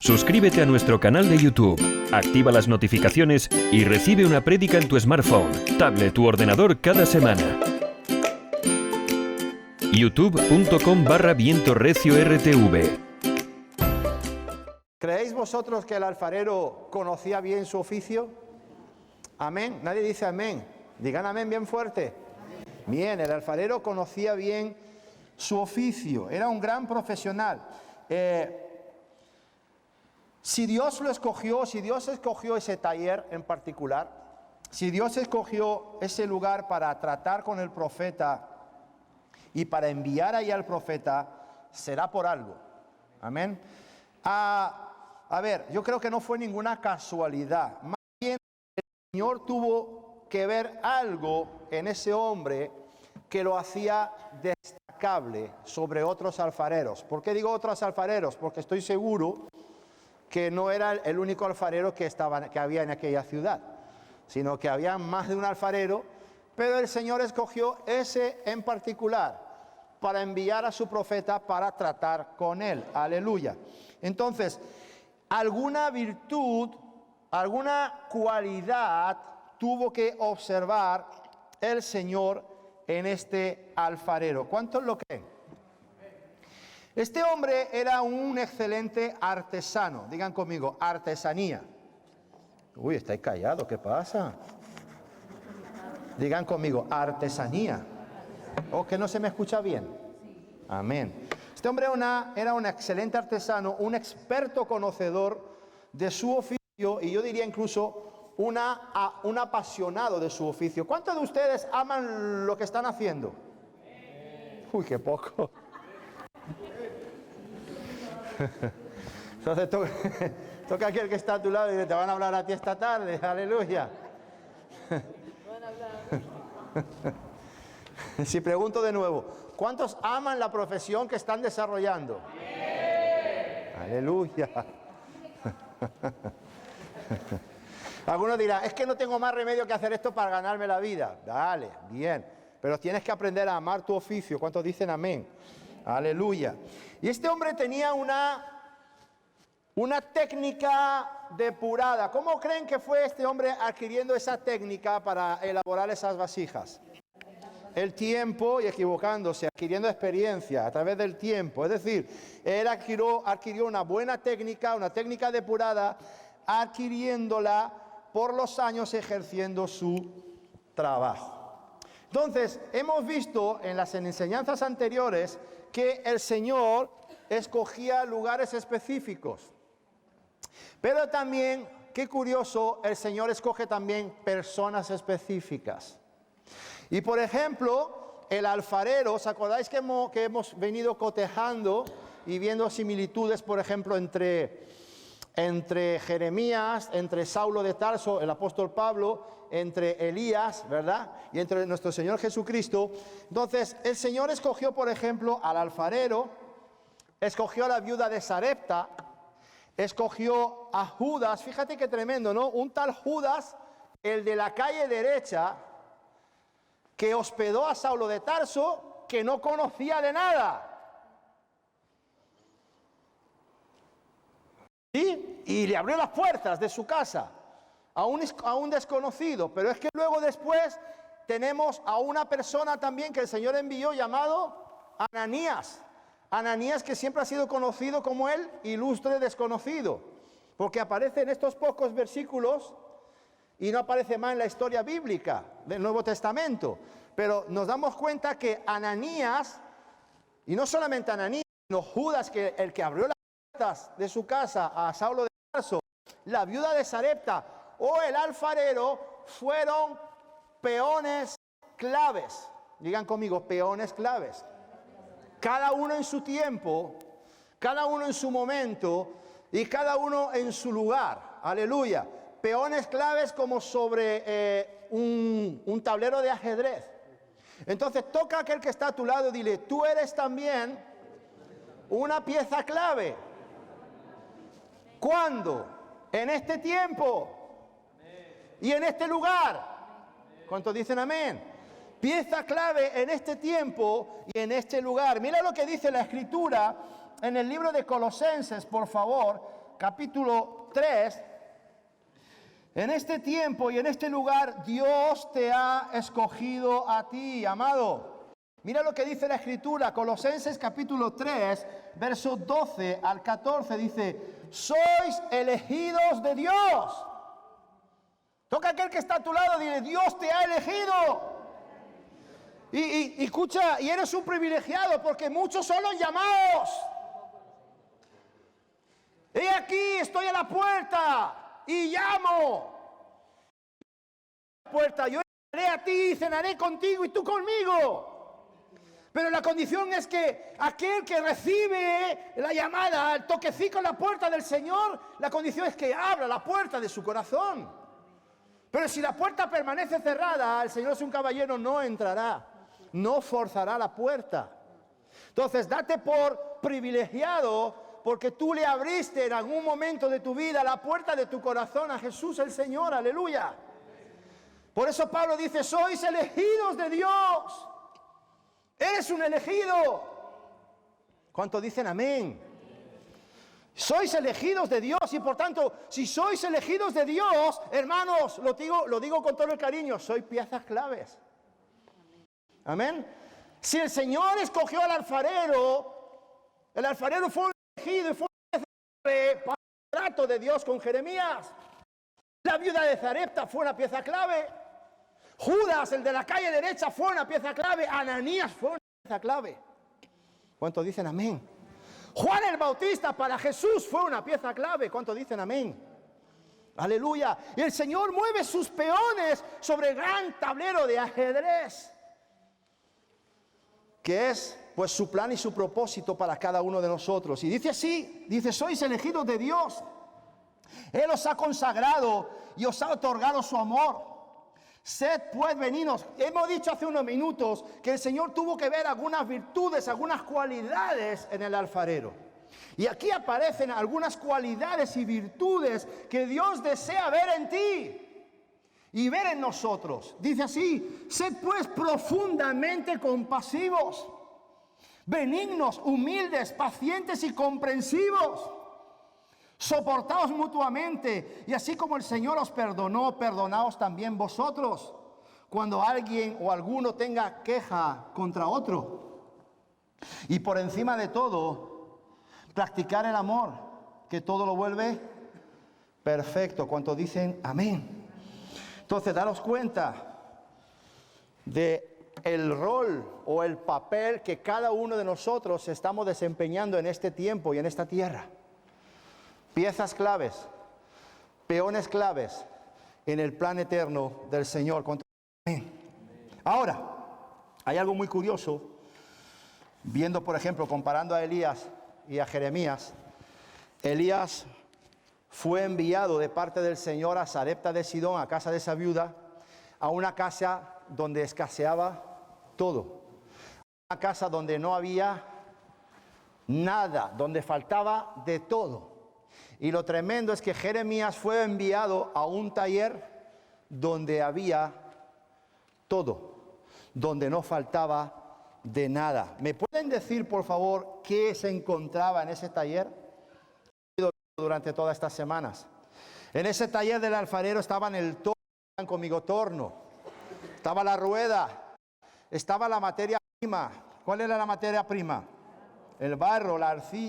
Suscríbete a nuestro canal de YouTube, activa las notificaciones y recibe una prédica en tu smartphone, tablet u ordenador cada semana. youtube.com/vientorreciortv. ¿Creéis vosotros que el alfarero conocía bien su oficio? Amén. Nadie dice amén. Digan amén bien fuerte. Bien, el alfarero conocía bien su oficio. Era un gran profesional. Si Dios lo escogió, si Dios escogió ese taller en particular, si Dios escogió ese lugar para tratar con el profeta y para enviar ahí al profeta, será por algo. Amén. A ver, yo creo que no fue ninguna casualidad. Más bien, el Señor tuvo que ver algo en ese hombre que lo hacía destacable sobre otros alfareros. ¿Por qué digo otros alfareros? Porque estoy seguro que no era el único alfarero que había en aquella ciudad, sino que había más de un alfarero, pero el Señor escogió ese en particular para enviar a su profeta para tratar con él. Aleluya. Entonces, alguna virtud, alguna cualidad tuvo que observar el Señor en este alfarero. ¿Cuántos lo creen? Este hombre era un excelente artesano. Digan conmigo, artesanía. Uy, estáis callados, ¿qué pasa? Digan conmigo, artesanía. ¿O que no se me escucha bien? Amén. Este hombre era un excelente artesano, un experto conocedor de su oficio y yo diría incluso un apasionado de su oficio. ¿Cuántos de ustedes aman lo que están haciendo? Uy, qué poco. Entonces toca aquel que está a tu lado y dice, te van a hablar a ti esta tarde, aleluya. Si pregunto de nuevo, ¿cuántos aman la profesión que están desarrollando? Aleluya. Algunos dirán, es que no tengo más remedio que hacer esto para ganarme la vida. Dale, bien, pero tienes que aprender a amar tu oficio. ¿Cuántos dicen amén? Aleluya. Y este hombre tenía una técnica depurada. ¿Cómo creen que fue este hombre adquiriendo esa técnica para elaborar esas vasijas? El tiempo y equivocándose, adquiriendo experiencia a través del tiempo. Es decir, él adquirió una buena técnica, una técnica depurada, adquiriéndola por los años ejerciendo su trabajo. Entonces, hemos visto en las enseñanzas anteriores que el Señor escogía lugares específicos. Pero también, qué curioso, el Señor escoge también personas específicas. Y por ejemplo, el alfarero, ¿os acordáis que hemos venido cotejando y viendo similitudes, por ejemplo, entre Jeremías, entre Saulo de Tarso, el apóstol Pablo, entre Elías, ¿verdad? Y entre nuestro Señor Jesucristo. Entonces, el Señor escogió, por ejemplo, al alfarero, escogió a la viuda de Sarepta, escogió a Judas. Fíjate qué tremendo, ¿no? Un tal Judas, el de la calle derecha, que hospedó a Saulo de Tarso, que no conocía de nada. ¿Sí? Y le abrió las puertas de su casa a un desconocido. Pero es que luego después tenemos a una persona también que el Señor envió llamado Ananías. Ananías, que siempre ha sido conocido como el ilustre desconocido, porque aparece en estos pocos versículos y no aparece más en la historia bíblica del Nuevo Testamento. Pero nos damos cuenta que Ananías, y no solamente Ananías, sino Judas, que el que abrió las puertas de su casa a Saulo de Tarso, la viuda de Sarepta o el alfarero, fueron peones claves. Digan conmigo, peones claves. Cada uno en su tiempo, cada uno en su momento y cada uno en su lugar. Aleluya. Peones claves como sobre un tablero de ajedrez. Entonces toca a aquel que está a tu lado y dile, tú eres también una pieza clave. ¿Cuándo? En este tiempo y en este lugar. ¿Cuántos dicen amén? Pieza clave en este tiempo y en este lugar. Mira lo que dice la Escritura en el libro de Colosenses, por favor, capítulo 3, en este tiempo y en este lugar Dios te ha escogido a ti, amado. Mira lo que dice la Escritura, Colosenses capítulo 3, verso 12 al 14, dice: sois elegidos de Dios. Toca a aquel que está a tu lado, dile: Dios te ha elegido. Y escucha, y eres un privilegiado, porque muchos son los llamados. He aquí, estoy a la puerta y llamo. Puerta, yo entraré a ti, cenaré contigo y tú conmigo. Pero la condición es que aquel que recibe la llamada, el toquecito en la puerta del Señor, la condición es que abra la puerta de su corazón. Pero si la puerta permanece cerrada, el Señor es un caballero, no entrará, no forzará la puerta. Entonces, date por privilegiado, porque tú le abriste en algún momento de tu vida la puerta de tu corazón a Jesús el Señor, aleluya. Por eso Pablo dice: sois elegidos de Dios. Eres un elegido. ¿Cuántos dicen amén? Sois elegidos de Dios, y por tanto, si sois elegidos de Dios, hermanos, lo digo con todo el cariño, sois piezas claves. Amén. Si el Señor escogió al alfarero, el alfarero fue elegido y fue una pieza clave para el trato de Dios con Jeremías. La viuda de Zarepta fue una pieza clave. Judas, el de la calle derecha, fue una pieza clave. Ananías fue una pieza clave. ¿Cuántos dicen amén? Juan el Bautista para Jesús fue una pieza clave. ¿Cuántos dicen amén? Aleluya. Y el Señor mueve sus peones sobre el gran tablero de ajedrez, que es pues su plan y su propósito para cada uno de nosotros. Y dice así, dice: sois elegidos de Dios. Él os ha consagrado y os ha otorgado su amor. Sed pues benignos. Hemos dicho hace unos minutos que el Señor tuvo que ver algunas virtudes, algunas cualidades en el alfarero. Y aquí aparecen algunas cualidades y virtudes que Dios desea ver en ti y ver en nosotros. Dice así: sed pues profundamente compasivos, benignos, humildes, pacientes y comprensivos. Soportaos mutuamente, y así como el Señor os perdonó, perdonaos también vosotros, cuando alguien o alguno tenga queja contra otro. Y por encima de todo, practicar el amor, que todo lo vuelve perfecto. ¿Cuántos dicen amén? Entonces, daros cuenta de el rol o el papel que cada uno de nosotros estamos desempeñando en este tiempo y en esta tierra. Piezas claves, peones claves en el plan eterno del Señor. Ahora, hay algo muy curioso, viendo por ejemplo, comparando a Elías y a Jeremías. Elías fue enviado de parte del Señor a Sarepta de Sidón, a casa de esa viuda, a una casa donde escaseaba todo, una casa donde no había nada, donde faltaba de todo. Y lo tremendo es que Jeremías fue enviado a un taller donde había todo, donde no faltaba de nada. ¿Me pueden decir, por favor, qué se encontraba en ese taller durante todas estas semanas? En ese taller del alfarero estaban el torno, conmigo torno, estaba la rueda, estaba la materia prima. ¿Cuál era la materia prima? El barro, la arcilla.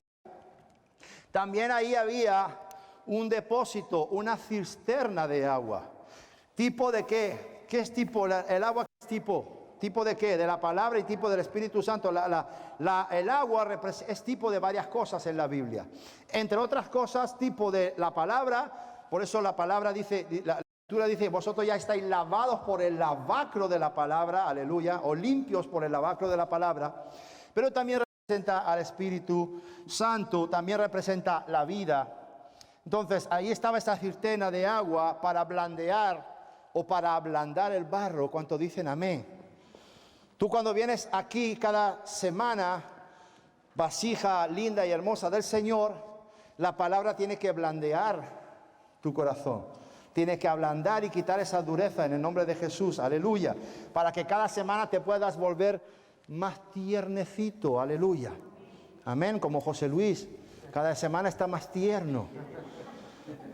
También ahí había un depósito, una cisterna de agua. ¿Tipo de qué? ¿Qué es tipo? ¿El agua qué es tipo? ¿Tipo de qué? De la palabra y tipo del Espíritu Santo. El agua es tipo de varias cosas en la Biblia. Entre otras cosas, tipo de la palabra. Por eso la palabra dice, la Escritura dice: vosotros ya estáis lavados por el lavacro de la palabra, aleluya, o limpios por el lavacro de la palabra. Pero también representa al Espíritu Santo, también representa la vida. Entonces ahí estaba esta cisterna de agua para blandear o para ablandar el barro. ¿Cuántos dicen amén? Tú cuando vienes aquí cada semana, vasija linda y hermosa del Señor, la palabra tiene que blandear tu corazón, tiene que ablandar y quitar esa dureza en el nombre de Jesús, aleluya, para que cada semana te puedas volver más tiernecito, aleluya, amén, como José Luis, Cada semana está más tierno,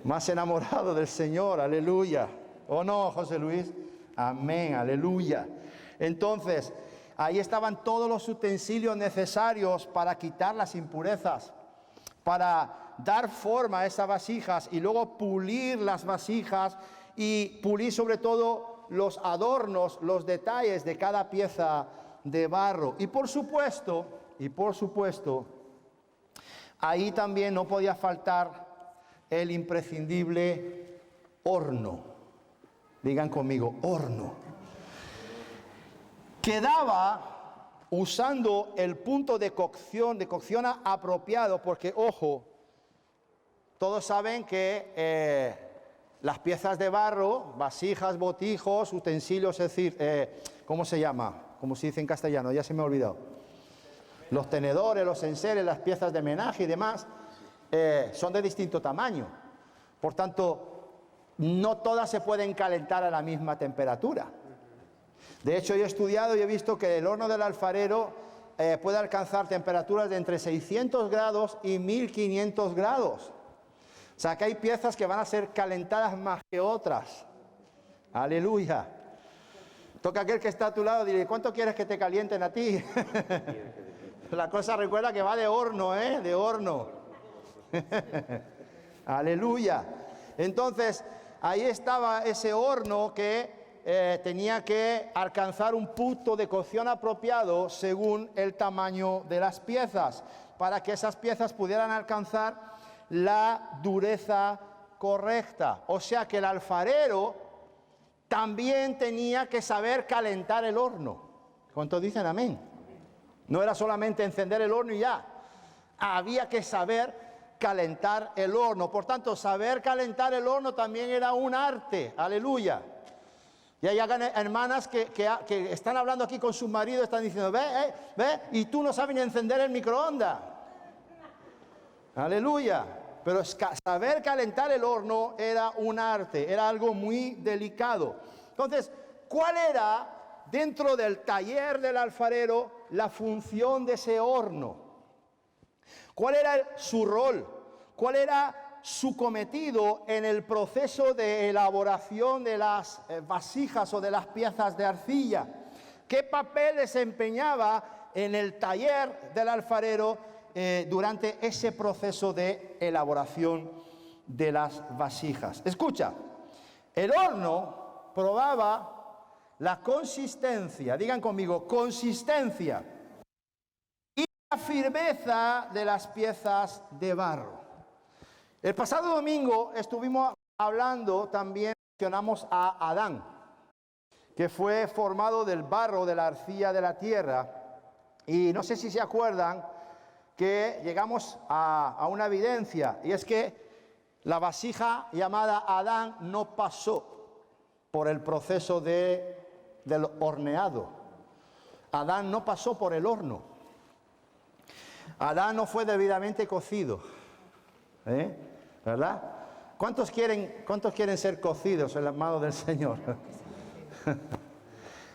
más enamorado del Señor, aleluya. ¿O no, José Luis? Amén, aleluya. Entonces, ahí estaban todos los utensilios necesarios para quitar las impurezas, para dar forma a esas vasijas y luego pulir las vasijas y pulir sobre todo los adornos, los detalles de cada pieza de barro. Y por supuesto, ahí también no podía faltar el imprescindible horno. Digan conmigo, horno. Quedaba usando el punto de cocción apropiado, porque, ojo, todos saben que las piezas de barro, vasijas, botijos, utensilios, es decir, ¿cómo se llama? Como se dice en castellano, ya se me ha olvidado. Los tenedores, los enseres, las piezas de menaje y demás, son de distinto tamaño. Por tanto, no todas se pueden calentar a la misma temperatura. De hecho, yo he estudiado y he visto que el horno del alfarero puede alcanzar temperaturas de entre 600 grados y 1500 grados. O sea, que hay piezas que van a ser calentadas más que otras. Aleluya. Toca a aquel que está a tu lado y dile, ¿cuánto quieres que te calienten a ti? La cosa, recuerda que va de horno, de horno. Aleluya. Entonces, ahí estaba ese horno que tenía que alcanzar un punto de cocción apropiado según el tamaño de las piezas, para que esas piezas pudieran alcanzar la dureza correcta. O sea que el alfarero también tenía que saber calentar el horno. ¿Cuántos dicen amén? No era solamente encender el horno y ya. Había que saber calentar el horno. Por tanto, saber calentar el horno también era un arte. Aleluya. Y hay hermanas que están hablando aquí con su marido, están diciendo, ve, y tú no sabes ni encender el microondas. Aleluya. Pero saber calentar el horno era un arte, era algo muy delicado. Entonces, ¿cuál era dentro del taller del alfarero la función de ese horno? ¿Cuál era su rol? ¿Cuál era su cometido en el proceso de elaboración de las vasijas o de las piezas de arcilla? ¿Qué papel desempeñaba en el taller del alfarero durante ese proceso de elaboración de las vasijas? Escucha, el horno probaba la consistencia, digan conmigo, consistencia y la firmeza de las piezas de barro. El pasado domingo estuvimos hablando, también mencionamos a Adán, que fue formado del barro, de la arcilla de la tierra, y no sé si se acuerdan que llegamos a una evidencia, y es que la vasija llamada Adán no pasó por el proceso del horneado. Adán no pasó por el horno. Adán no fue debidamente cocido. ¿Verdad? ¿Cuántos quieren ser cocidos en las manos del Señor?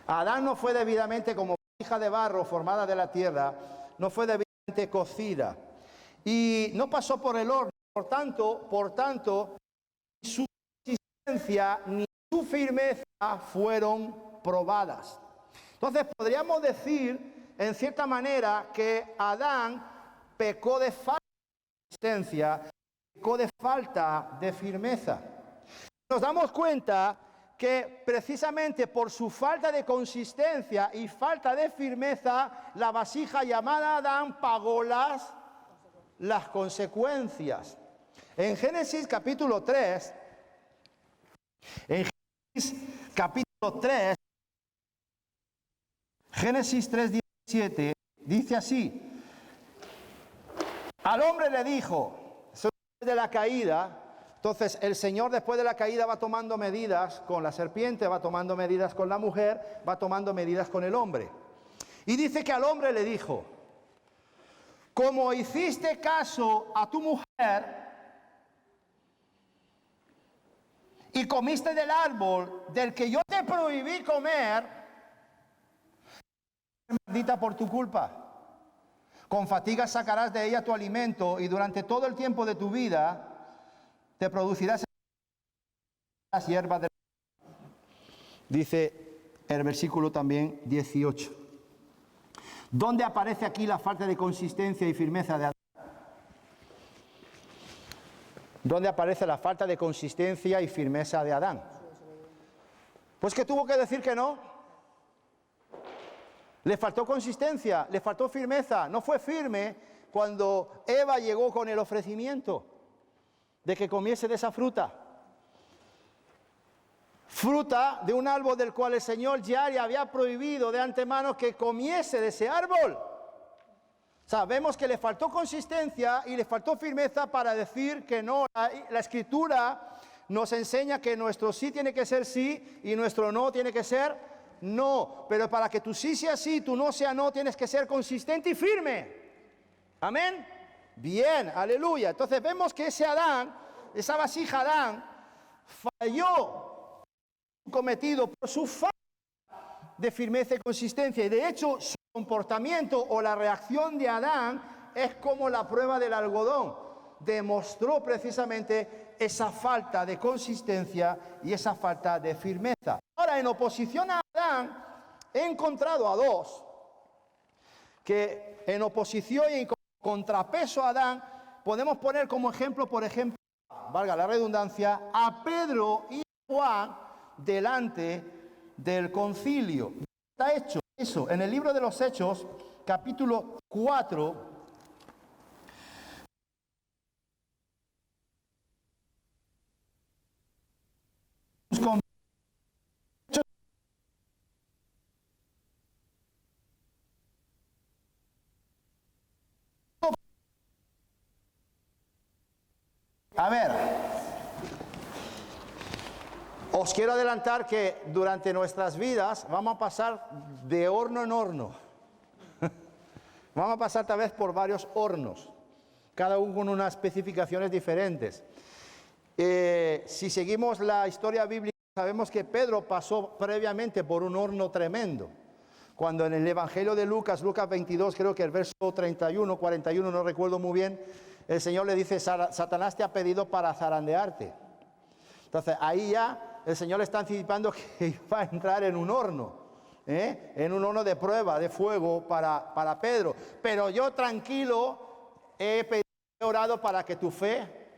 Adán no fue debidamente, como vasija de barro formada de la tierra, no fue debidamente cocida y no pasó por el horno. Por tanto, ni su consistencia ni su firmeza fueron probadas. Entonces podríamos decir, en cierta manera, que Adán pecó de falta de consistencia, pecó de falta de firmeza. Nos damos cuenta que precisamente por su falta de consistencia y falta de firmeza, la vasija llamada Adán pagó las consecuencias. En Génesis capítulo 3, Génesis 3:17, dice así: al hombre le dijo, después de la caída, entonces el Señor después de la caída va tomando medidas con la serpiente, va tomando medidas con la mujer, va tomando medidas con el hombre. Y dice que al hombre le dijo: como hiciste caso a tu mujer y comiste del árbol del que yo te prohibí comer, maldita por tu culpa. con fatiga sacarás de ella tu alimento y durante todo el tiempo de tu vida te producirás las hierbas de... Dice el versículo también 18. ¿Dónde aparece aquí la falta de consistencia y firmeza de Adán? ¿Dónde aparece la falta de consistencia y firmeza de Adán? Pues que tuvo que decir que no. Le faltó consistencia, le faltó firmeza. No fue firme cuando Eva llegó con el ofrecimiento de que comiese de esa fruta. Fruta de un árbol del cual el Señor ya le había prohibido de antemano que comiese de ese árbol. Sabemos que le faltó consistencia y le faltó firmeza para decir que no. La Escritura nos enseña que nuestro sí tiene que ser sí y nuestro no tiene que ser no. Pero para que tu sí sea sí, tu no sea no, tienes que ser consistente y firme. Amén. Bien, aleluya. Entonces vemos que ese Adán, esa vasija Adán, falló cometido por su falta de firmeza y consistencia. Y de hecho, su comportamiento o la reacción de Adán es como la prueba del algodón. Demostró precisamente esa falta de consistencia y esa falta de firmeza. Ahora, en oposición a Adán, he encontrado a dos que en oposición y en contrapeso a Adán podemos poner como ejemplo, por ejemplo, valga la redundancia, a Pedro y Juan delante del concilio. Está hecho eso en el libro de los Hechos, capítulo 4. A ver, os quiero adelantar que durante nuestras vidas vamos a pasar de horno en horno. Vamos a pasar tal vez por varios hornos, cada uno con unas especificaciones diferentes. Si seguimos la historia bíblica, sabemos que Pedro pasó previamente por un horno tremendo. Cuando en el Evangelio de Lucas 22, creo que el verso 31, 41, no recuerdo muy bien, el Señor le dice, Satanás te ha pedido para zarandearte. Entonces ahí ya el Señor le está anticipando que va a entrar en un horno, en un horno de prueba, de fuego para Pedro. Pero yo tranquilo he orado para que tu fe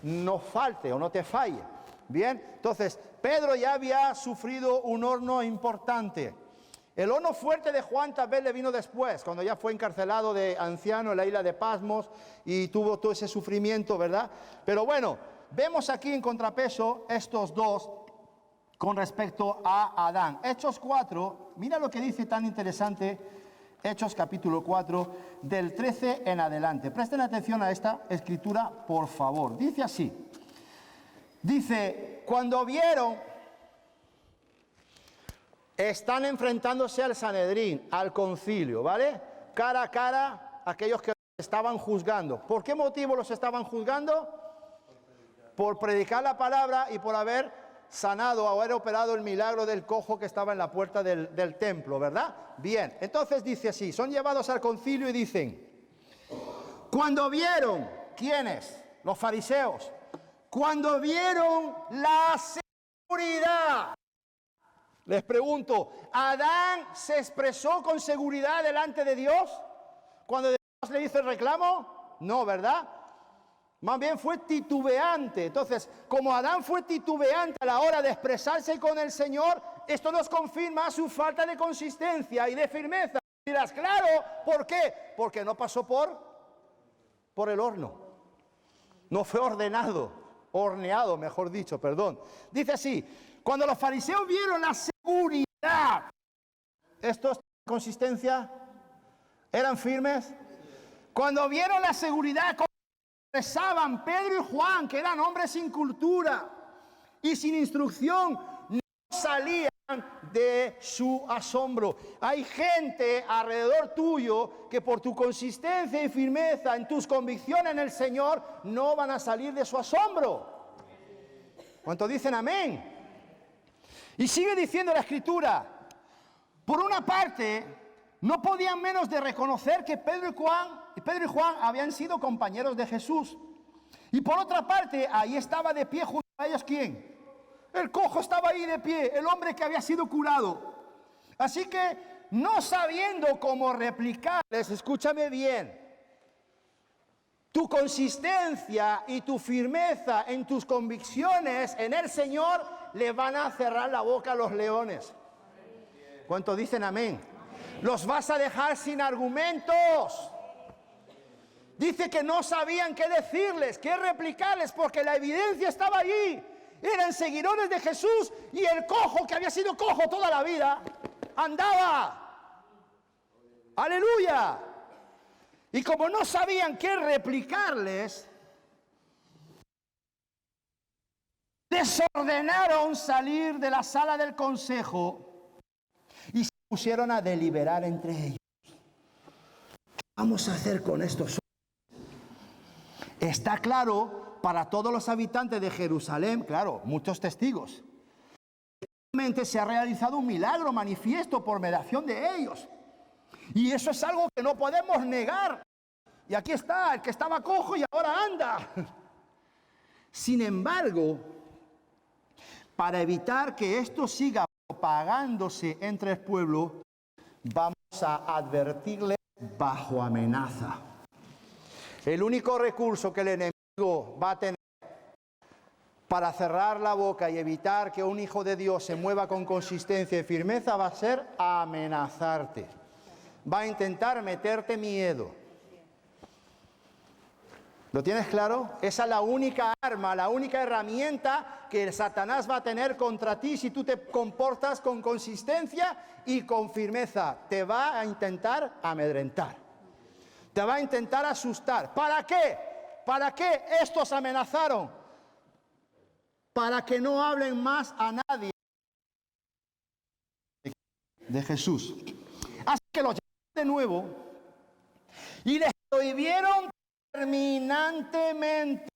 no falte o no te falle. Bien, entonces Pedro ya había sufrido un horno importante. El horno fuerte de Juan tal vez le vino después, cuando ya fue encarcelado de anciano en la isla de Pasmos y tuvo todo ese sufrimiento, ¿verdad? Pero bueno, vemos aquí en contrapeso estos dos con respecto a Adán. Hechos 4, mira lo que dice tan interesante, Hechos capítulo 4, del 13 en adelante. Presten atención a esta escritura, por favor. Dice así, dice, cuando vieron... Están enfrentándose al Sanedrín, al concilio, ¿vale? Cara a cara, aquellos que estaban juzgando. ¿Por qué motivo los estaban juzgando? Por predicar la palabra y por haber sanado, haber operado el milagro del cojo que estaba en la puerta del templo, ¿verdad? Bien, entonces dice así, son llevados al concilio y dicen, cuando vieron, ¿quiénes? Los fariseos. Cuando vieron la seguridad. Les pregunto, ¿Adán se expresó con seguridad delante de Dios cuando Dios le hizo el reclamo? No, ¿verdad? Más bien fue titubeante. Entonces, como Adán fue titubeante a la hora de expresarse con el Señor, esto nos confirma su falta de consistencia y de firmeza. Y dirás, claro, ¿por qué? Porque no pasó por el horno. No fue horneado, mejor dicho, perdón. Dice así, cuando los fariseos vieron la seguridad, ¿estos consistencia? ¿Eran firmes? Cuando vieron la seguridad, expresaban Pedro y Juan, que eran hombres sin cultura y sin instrucción, no salían de su asombro. Hay gente alrededor tuyo que por tu consistencia y firmeza en tus convicciones en el Señor no van a salir de su asombro. ¿Cuántos dicen amén? Y sigue diciendo la Escritura, por una parte, no podían menos de reconocer que Pedro y Juan habían sido compañeros de Jesús. Y por otra parte, ahí estaba de pie junto a ellos, ¿quién? El cojo estaba ahí de pie, el hombre que había sido curado. Así que, no sabiendo cómo replicarles, escúchame bien, tu consistencia y tu firmeza en tus convicciones en el Señor le van a cerrar la boca a los leones. ¿Cuántos dicen amén? Los vas a dejar sin argumentos. Dice que no sabían qué decirles, qué replicarles, porque la evidencia estaba allí. Eran seguidores de Jesús y el cojo, que había sido cojo toda la vida, andaba. ¡Aleluya! Y como no sabían qué replicarles, desordenaron salir de la sala del consejo y se pusieron a deliberar entre ellos. ¿Qué vamos a hacer con estos? Está claro para todos los habitantes de Jerusalén, claro, muchos testigos. Realmente se ha realizado un milagro manifiesto por mediación de ellos. Y eso es algo que no podemos negar. Y aquí está, el que estaba cojo y ahora anda. Sin embargo, para evitar que esto siga propagándose entre el pueblo, vamos a advertirle bajo amenaza. El único recurso que el enemigo va a tener para cerrar la boca y evitar que un hijo de Dios se mueva con consistencia y firmeza va a ser amenazarte. Va a intentar meterte miedo. ¿Lo tienes claro? Esa es la única arma, la única herramienta que Satanás va a tener contra ti si tú te comportas con consistencia y con firmeza. Te va a intentar amedrentar. Te va a intentar asustar. ¿Para qué? ¿Para qué estos amenazaron? Para que no hablen más a nadie de Jesús. Así que los llamaron de nuevo y les prohibieron terminantemente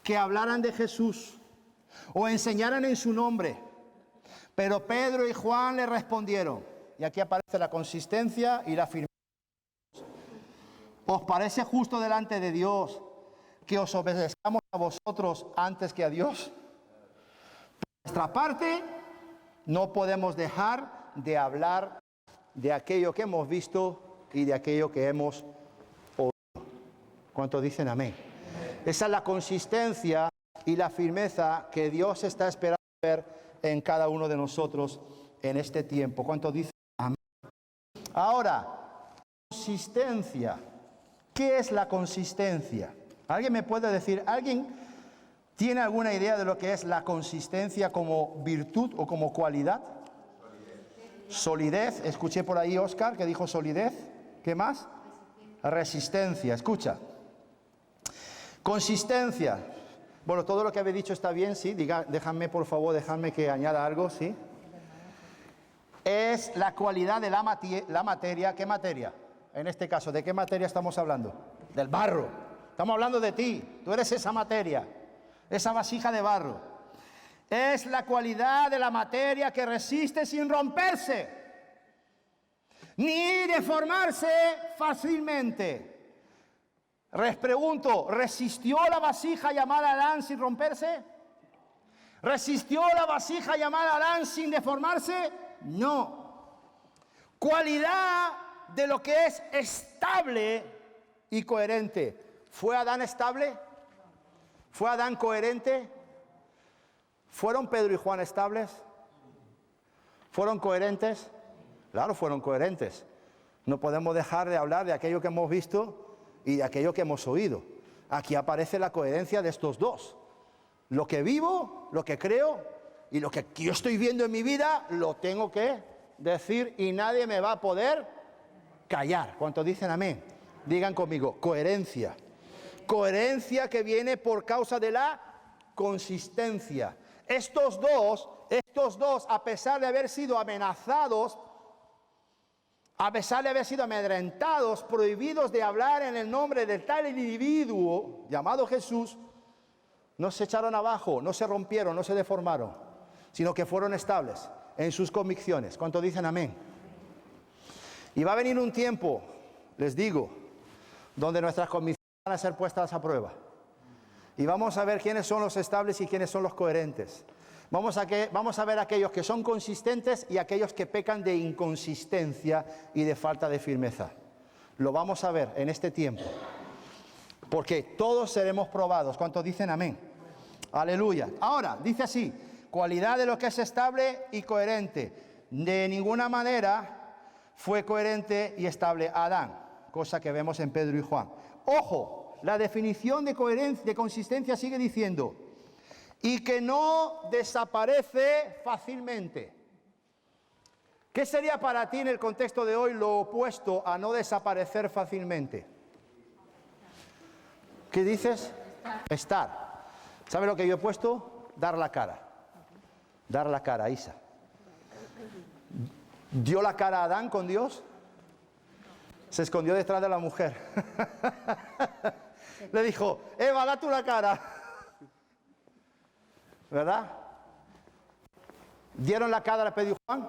que hablaran de Jesús o enseñaran en su nombre. Pero Pedro y Juan le respondieron, y aquí aparece la consistencia y la firmeza. ¿Os parece justo delante de Dios que os obedezcamos a vosotros antes que a Dios? Por nuestra parte, no podemos dejar de hablar de aquello que hemos visto y de aquello que hemos oído. ¿Cuántos dicen amén? Esa es la consistencia y la firmeza que Dios está esperando ver en cada uno de nosotros en este tiempo. ¿Cuántos dicen amén? Ahora, consistencia. ¿Qué es la consistencia? ¿Alguien me puede decir? ¿Alguien tiene alguna idea de lo que es la consistencia como virtud o como cualidad? Solidez. Escuché por ahí Oscar que dijo solidez. ¿Qué más? Resistencia. Escucha. Consistencia. Bueno, todo lo que habéis dicho está bien, sí. Déjame, por favor, déjame que añada algo, sí. Es la cualidad de la materia. ¿Qué materia? En este caso, ¿de qué materia estamos hablando? Del barro. Estamos hablando de ti. Tú eres esa materia, esa vasija de barro. Es la cualidad de la materia que resiste sin romperse, ni deformarse fácilmente. Les pregunto, ¿resistió la vasija llamada Adán sin romperse? ¿Resistió la vasija llamada Adán sin deformarse? No. Cualidad de lo que es estable y coherente. ¿Fue Adán estable? ¿Fue Adán coherente? ¿Fueron Pedro y Juan estables? ¿Fueron coherentes? Claro, fueron coherentes. No podemos dejar de hablar de aquello que hemos visto y de aquello que hemos oído. Aquí aparece la coherencia de estos dos. Lo que vivo, lo que creo y lo que yo estoy viendo en mi vida, lo tengo que decir y nadie me va a poder callar. ¿Cuántos dicen amén? Digan conmigo, coherencia. Coherencia que viene por causa de la consistencia. Estos dos, a pesar de haber sido amenazados, a pesar de haber sido amedrentados, prohibidos de hablar en el nombre de tal individuo llamado Jesús, no se echaron abajo, no se rompieron, no se deformaron, sino que fueron estables en sus convicciones. ¿Cuántos dicen amén? Y va a venir un tiempo, les digo, donde nuestras convicciones van a ser puestas a prueba. Y vamos a ver quiénes son los estables y quiénes son los coherentes. Vamos a ver aquellos que son consistentes y aquellos que pecan de inconsistencia y de falta de firmeza. Lo vamos a ver en este tiempo. Porque todos seremos probados. ¿Cuántos dicen amén? Aleluya. Ahora, dice así, cualidad de lo que es estable y coherente. De ninguna manera fue coherente y estable Adán, cosa que vemos en Pedro y Juan. Ojo, la definición de coherencia, de consistencia sigue diciendo, y que no desaparece fácilmente. ¿Qué sería para ti en el contexto de hoy lo opuesto a no desaparecer fácilmente? ¿Qué dices? Estar. ¿Sabes lo que yo he puesto? Dar la cara. Dar la cara, Isa. ¿Dio la cara a Adán con Dios? Se escondió detrás de la mujer. Le dijo, Eva, da tú la cara. ¿Verdad? ¿Dieron la cara a Pedro y Juan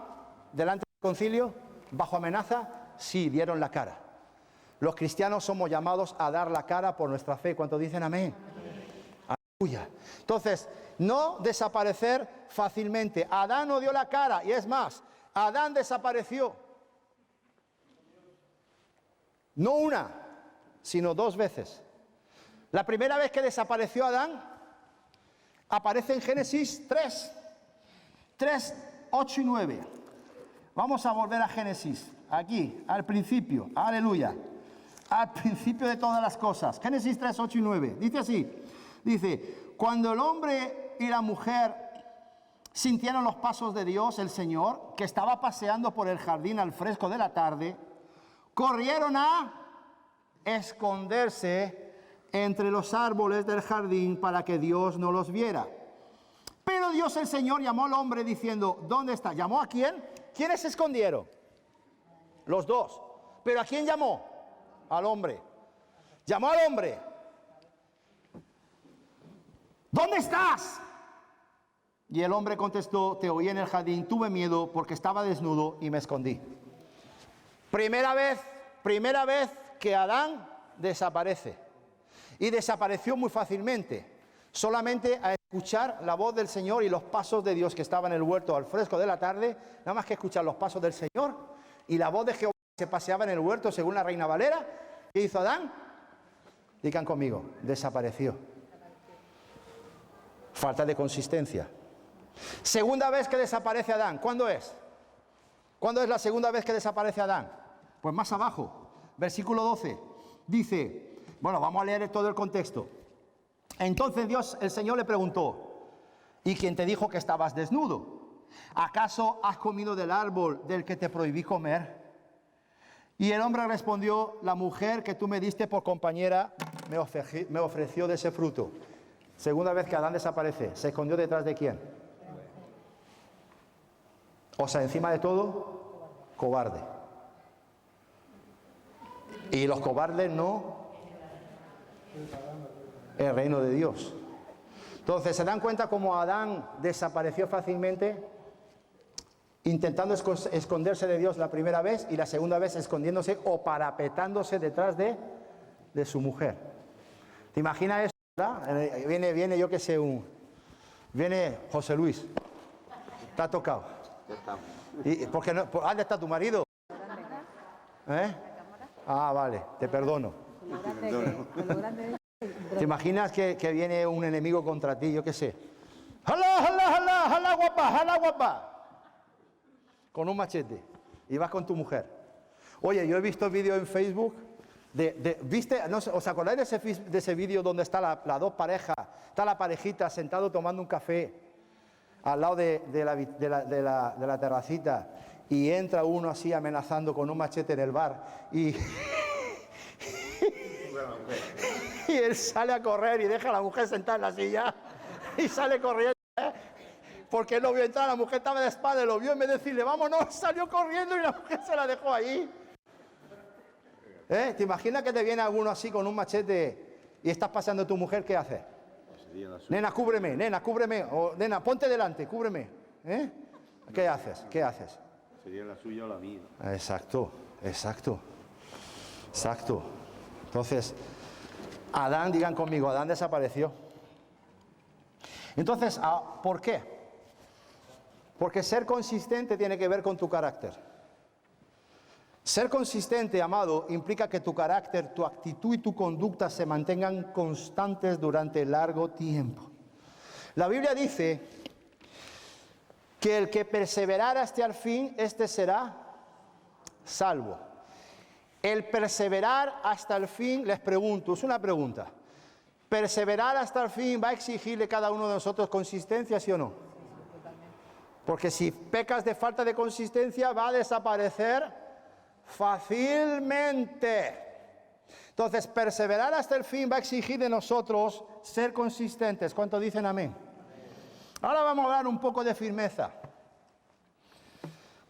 delante del concilio bajo amenaza? Sí, dieron la cara. Los cristianos somos llamados a dar la cara por nuestra fe. ¿Cuántos dicen amén? Aleluya. Entonces, no desaparecer fácilmente. Adán no dio la cara, y es más, Adán desapareció. No una, sino dos veces. La primera vez que desapareció Adán aparece en Génesis 3, 8 y 9. Vamos a volver a Génesis, aquí, al principio, aleluya, al principio de todas las cosas. Génesis 3, 8 y 9, dice así, dice, cuando el hombre y la mujer sintieron los pasos de Dios, el Señor, que estaba paseando por el jardín al fresco de la tarde, corrieron a esconderse entre los árboles del jardín para que Dios no los viera. Pero Dios el Señor llamó al hombre diciendo, ¿dónde está? ¿Llamó a quién? ¿Quiénes se escondieron? Los dos. ¿Pero a quién llamó? Al hombre. Llamó al hombre. ¿Dónde estás? Y el hombre contestó, te oí en el jardín, tuve miedo porque estaba desnudo y me escondí. Primera vez que Adán desaparece. Y desapareció muy fácilmente, solamente a escuchar la voz del Señor y los pasos de Dios que estaba en el huerto al fresco de la tarde, nada más que escuchar los pasos del Señor y la voz de Jehová que se paseaba en el huerto según la Reina Valera. ¿Qué hizo Adán? Digan conmigo, desapareció. Falta de consistencia. Segunda vez que desaparece Adán, ¿cuándo es? ¿Cuándo es la segunda vez que desaparece Adán? Pues más abajo, versículo 12, dice... Bueno, vamos a leer todo el contexto. Entonces Dios, el Señor le preguntó, ¿y quién te dijo que estabas desnudo? ¿Acaso has comido del árbol del que te prohibí comer? Y el hombre respondió, la mujer que tú me diste por compañera me ofreció de ese fruto. Segunda vez que Adán desaparece, ¿se escondió detrás de quién? O sea, encima de todo, cobarde. Y los cobardes no... el reino de Dios. Entonces, ¿se dan cuenta cómo Adán desapareció fácilmente? Intentando esconderse de Dios la primera vez y la segunda vez escondiéndose o parapetándose detrás de su mujer. ¿Te imaginas eso? ¿Verdad? Viene yo que sé, viene José Luis. ¿Te ha tocado? ¿Y por qué no? ¿Dónde está tu marido? ¿Eh? Ah, vale, te perdono. ¿Te imaginas que viene un enemigo contra ti, yo qué sé? ¡Jalá, guapa! Con un machete. Y vas con tu mujer. Oye, yo he visto vídeos en Facebook ¿viste? No sé, ¿os acordáis de ese vídeo donde está las dos parejas? Está la parejita sentado tomando un café al lado de la terracita y entra uno así amenazando con un machete en el bar y... y él sale a correr y deja a la mujer sentada en la silla y sale corriendo, porque él lo vio entrar, la mujer estaba de espalda, lo vio, en vez de decirle vámonos, salió corriendo y la mujer se la dejó ahí. ¿Te imaginas que te viene alguno así con un machete y estás pasando a tu mujer? ¿Qué haces? Nena, cúbreme, o nena, ponte delante, cúbreme. ¿Qué haces? Sería la suya o la mía. Exacto. Entonces, Adán, digan conmigo, Adán desapareció. Entonces, ¿por qué? Porque ser consistente tiene que ver con tu carácter. Ser consistente, amado, implica que tu carácter, tu actitud y tu conducta se mantengan constantes durante largo tiempo. La Biblia dice que el que perseverara hasta el fin, este será salvo. El perseverar hasta el fin, les pregunto, es una pregunta. ¿Perseverar hasta el fin va a exigirle cada uno de nosotros consistencia, sí o no? Porque si pecas de falta de consistencia, va a desaparecer fácilmente. Entonces, perseverar hasta el fin va a exigir de nosotros ser consistentes. ¿Cuántos dicen amén? Ahora vamos a hablar un poco de firmeza.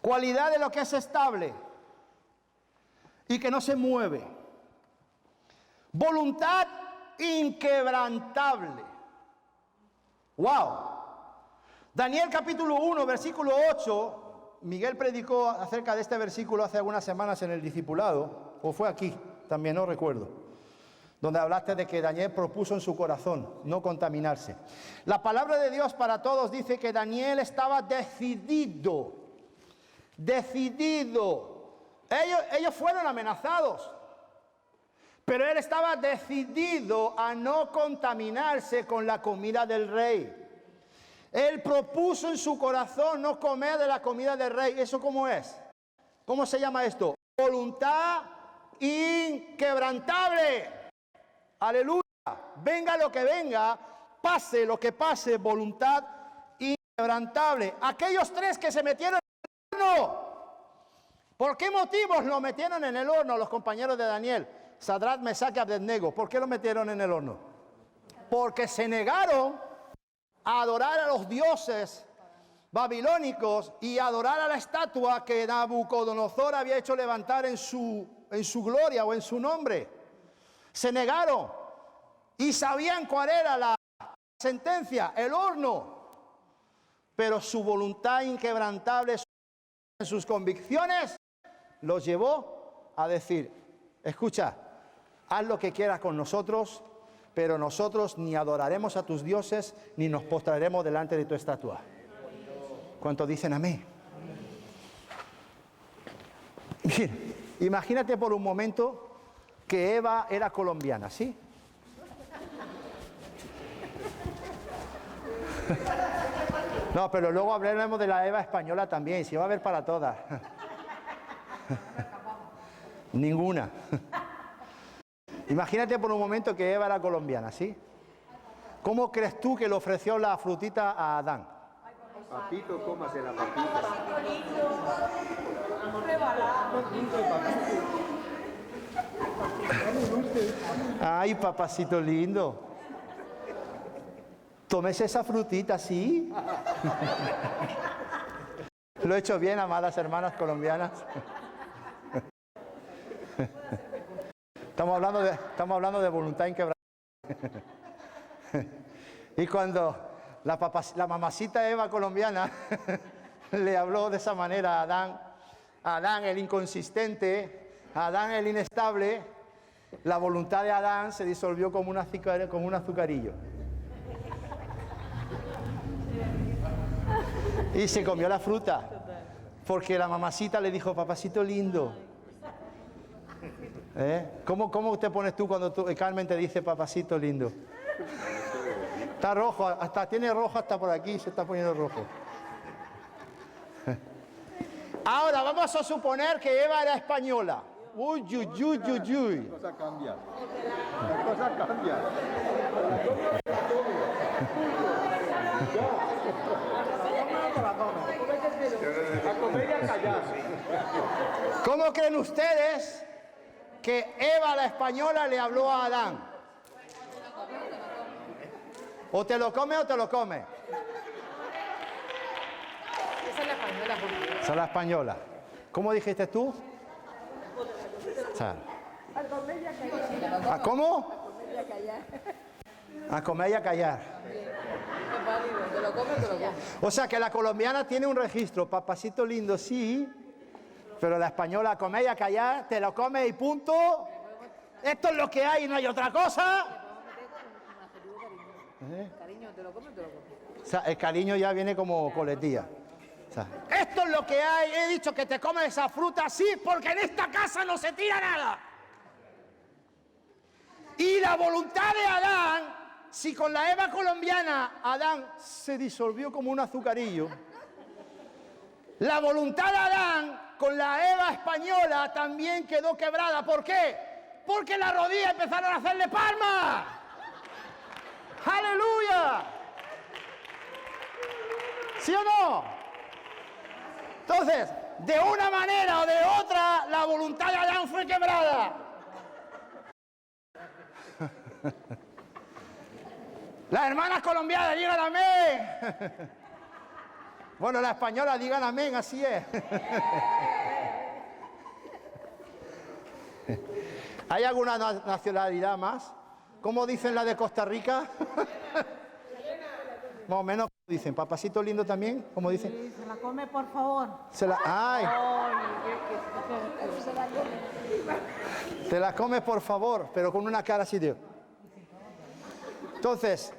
Cualidad de lo que es estable y que no se mueve. Voluntad inquebrantable. ¡Wow! Daniel capítulo 1, versículo 8. Miguel predicó acerca de este versículo hace algunas semanas en el discipulado, o fue aquí, también no recuerdo, donde hablaste de que Daniel propuso en su corazón no contaminarse. La palabra de Dios para todos dice que Daniel estaba decidido. Ellos fueron amenazados, pero él estaba decidido a no contaminarse con la comida del rey. Él propuso en su corazón no comer de la comida del rey. ¿Eso cómo es? ¿Cómo se llama esto? Voluntad inquebrantable. Aleluya. Venga lo que venga, pase lo que pase, voluntad inquebrantable. Aquellos tres que se metieron en el horno. ¿Por qué motivos lo metieron en el horno los compañeros de Daniel? Sadrach, Mesach y Abednego. ¿Por qué lo metieron en el horno? Porque se negaron a adorar a los dioses babilónicos y adorar a la estatua que Nabucodonosor había hecho levantar en su gloria o en su nombre. Se negaron y sabían cuál era la sentencia, el horno. Pero su voluntad inquebrantable en sus convicciones los llevó a decir: escucha, haz lo que quieras con nosotros, pero nosotros ni adoraremos a tus dioses, ni nos postraremos delante de tu estatua. ¿Cuántos dicen amén? Bien, imagínate por un momento que Eva era colombiana, ¿sí? No, pero luego hablaremos de la Eva española también, si va a haber para todas. Ninguna. Imagínate por un momento que Eva era colombiana, ¿sí? ¿Cómo crees tú que le ofreció la frutita a Adán? Papito, cómase la papita. Ay, papacito lindo. Tómese esa frutita, ¿sí? Lo he hecho bien, amadas hermanas colombianas. Estamos hablando de voluntad inquebrantable. Y cuando la mamacita Eva colombiana le habló de esa manera a Adán el inconsistente, a Adán el inestable, la voluntad de Adán se disolvió como un azucarillo. Y se comió la fruta, porque la mamacita le dijo: papacito lindo. ¿Cómo te pones tú cuando Carmen te dice papacito lindo? Está rojo, tiene rojo hasta por aquí, se está poniendo rojo. Ahora vamos a suponer que Eva era española. Uy. La cosa cambia. ¿Cómo creen ustedes que Eva la española le habló a Adán? O te lo come o te lo come. Esa es la española. Esa es la española. ¿Cómo dijiste tú? ¿A cómo? A comer y a callar. Te lo come, te lo come. O sea que la colombiana tiene un registro: papacito lindo, sí, Pero la española, comer y a callar, te lo comes y punto. Esto es lo que hay y no hay otra cosa. Cariño, ¿te lo comes o te lo comes? O sea, el cariño ya viene como coletilla. O sea, esto es lo que hay. He dicho que te comes esa fruta, sí, porque en esta casa no se tira nada. Y la voluntad de Adán, si con la Eva colombiana Adán se disolvió como un azucarillo, la voluntad de Adán con la Eva española también quedó quebrada. ¿Por qué? Porque las rodillas empezaron a hacerle palmas. ¡Aleluya! ¿Sí o no? Entonces, de una manera o de otra, la voluntad de Adán fue quebrada. Las hermanas colombianas digan amén. Bueno, las españolas digan amén, así es. ¿Hay alguna nacionalidad más? ¿Cómo dicen la de Costa Rica? Más o menos dicen. Papacito lindo también, ¿cómo dicen? Sí, se la come, por favor. ¡Ay! Te la comes, por favor, pero con una cara así, tío. Entonces,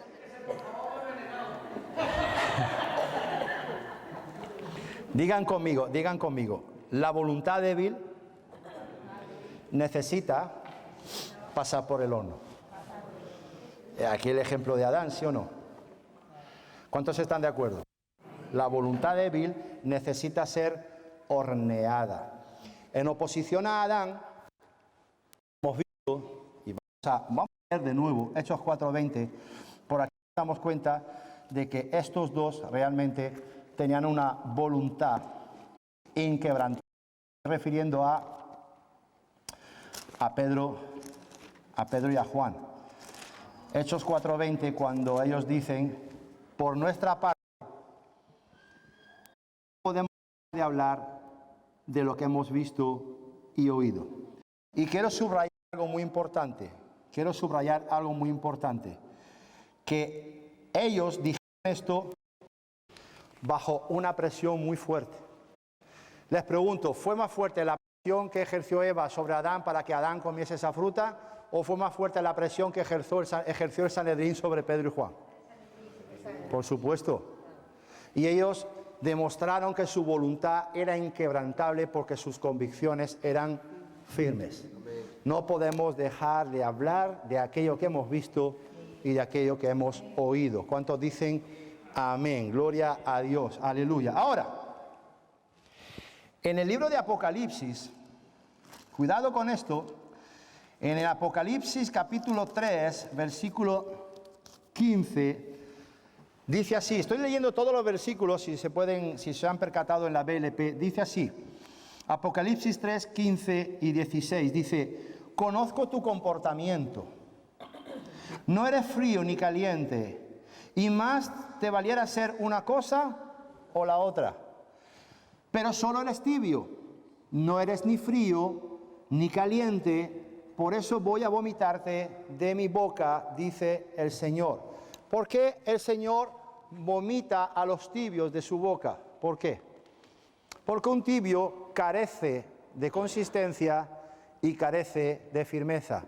digan conmigo, la voluntad débil necesita pasar por el horno. Aquí el ejemplo de Adán, ¿sí o no? ¿Cuántos están de acuerdo? La voluntad débil necesita ser horneada. En oposición a Adán, hemos visto, y vamos a ver de nuevo, Hechos 4:20, por aquí nos damos cuenta de que estos dos realmente tenían una voluntad inquebrantable, refiriendo a Pedro y a Juan. Hechos 4:20, cuando ellos dicen, por nuestra parte, podemos hablar de lo que hemos visto y oído. Y quiero subrayar algo muy importante, que ellos dijeron esto bajo una presión muy fuerte. Les pregunto, ¿fue más fuerte la presión que ejerció Eva sobre Adán para que Adán comiese esa fruta? ¿O fue más fuerte la presión que ejerció el Sanedrín sobre Pedro y Juan? Por supuesto. Y ellos demostraron que su voluntad era inquebrantable porque sus convicciones eran firmes. No podemos dejar de hablar de aquello que hemos visto y de aquello que hemos oído. ¿Cuántos dicen amén? Gloria a Dios. Aleluya. Ahora, en el libro de Apocalipsis, cuidado con esto, en el Apocalipsis capítulo 3, versículo 15, dice así, estoy leyendo todos los versículos, si se han percatado en la BLP, dice así, Apocalipsis 3, 15 y 16, dice, conozco tu comportamiento, no eres frío ni caliente, y más te valiera ser una cosa o la otra, pero solo eres tibio, no eres ni frío ni caliente, por eso voy a vomitarte de mi boca, dice el Señor. ¿Por qué el Señor vomita a los tibios de su boca? ¿Por qué? Porque un tibio carece de consistencia y carece de firmeza.